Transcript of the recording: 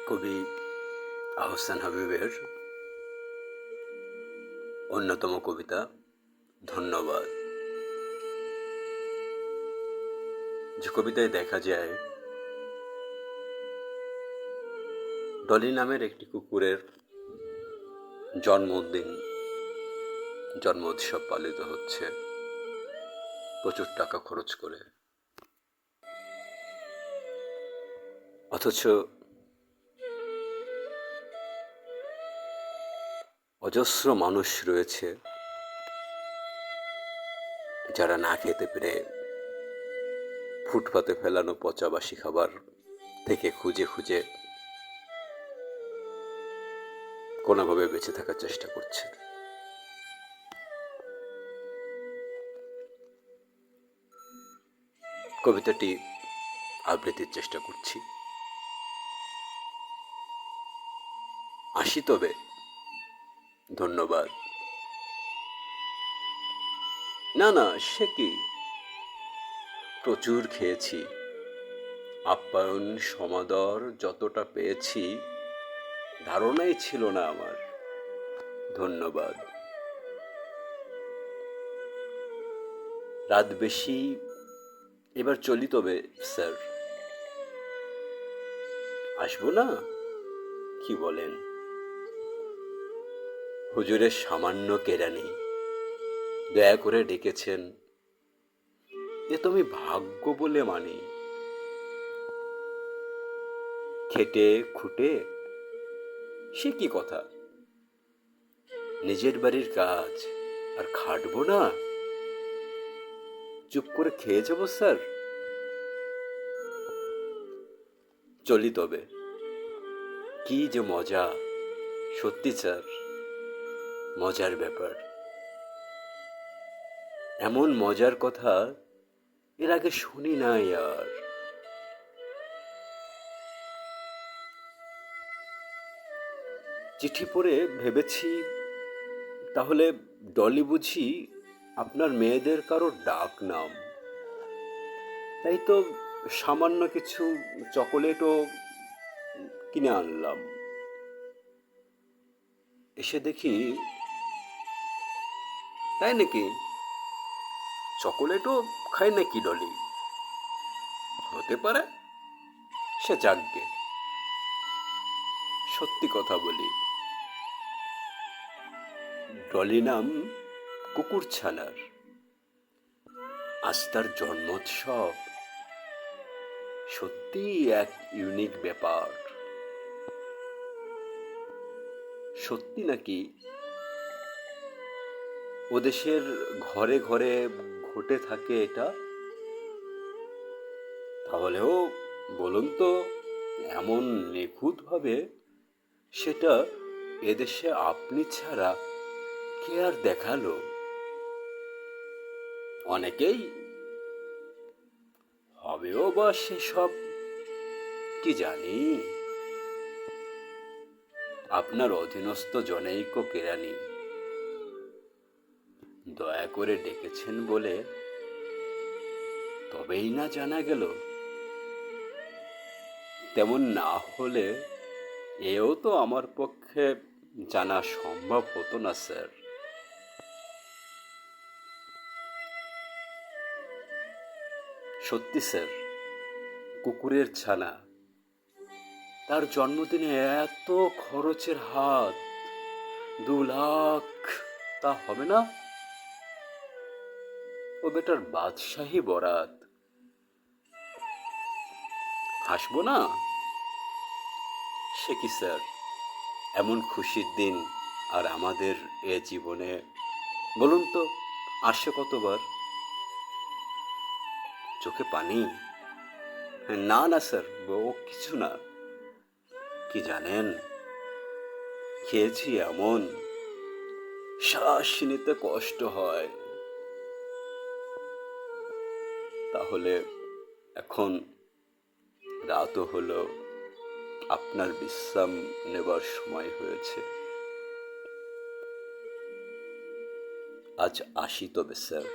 কবি আহসান হাবীবের অন্যতম কবিতা ধন্যবাদ। যে কবিতায় দেখা যায় ডলি নামের একটি কুকুরের জন্ম উৎসব পালিত হচ্ছে প্রচুর টাকা খরচ করে, অথচ অজস্র মানুষ রয়েছে যারা না খেতে পেরে ফুটপাতে ফেলানো পচা বাসি খাবার থেকে খুঁজে খুঁজে কোনোভাবে বেঁচে থাকার চেষ্টা করছে। কবিতাটি আবৃত্তির চেষ্টা করছি। আসি তবে, ধন্যবাদ। না, সে কি, প্রচুর খেয়েছি, আপ্যায়ন সমাদর যতটা পেয়েছি ধারণাই ছিল না আমার। ধন্যবাদ। রাত বেশি, এবার চলি তবে স্যার। আসবো না, কি বলেন? হুজুরের সামান্য কেরানি দয়া করে ডেকেছেন, এ তুমি ভাগ্য বলে মানি। খেটে খুঁটে সে কি কথা, নিজের বাড়ির কাজ আর খাটবো না, চুপ করে খেয়ে যাবো স্যার। চলি তবে, কি যে মজা, সত্যি স্যার, মজার ব্যাপার। এমন মজার কথা এর আগে শুনি নাই আর। চিঠি পড়ে ভেবেছি, তাহলে ডলি বুঝি আপনার মেয়েদের কারো ডাক নাম। তাই তো সামান্য কিছু চকোলেটও কিনে আনলাম। এসে দেখি, তাই নাকি, চকোলেটও খায় নাকি ডলি? হতে পারে, সে যাকগে। সত্যি কথা বলি, ডলি নাম কুকুর ছানার, আজ তার জন্মোৎসব। সত্যি এক ইউনিক ব্যাপার। সত্যি নাকি ওদেশের ঘরে ঘরে ঘটে থাকে এটা? তাহলেও বলুন তো, এমন নিখুঁত ভাবে সেটা এদেশে আপনি ছাড়া কে আর দেখালো? অনেকেই হবেও বা সেসব কি জানি। আপনার অধীনস্থ জনৈক কেরানি দয়া করে ডেকেছেন বলে তবেই না জানা গেল। তেমন না হলে এও তো আমার পক্ষে জানা সম্ভব হতো না স্যার। সত্যি স্যার, কুকুরের ছানা, তার জন্মদিনে এত খরচের হাত, 2 লাখ, তা হবে না? ও বেটার বাদশাহী বরাত। হাসবো না, সে কি স্যার, এমন খুশির দিন আর আমাদের এ জীবনে বলুন তো আসে কতবার? চোখে পানি? না স্যার, ও কিছু না। কি জানেন, খেয়েছি এমন, শ্বাস নিতে কষ্ট হয়। তাহলে এখন রাতও হলো, আপনার বিশ্রাম নেবার সময় হয়েছে। আজ আসি তবে স্যার।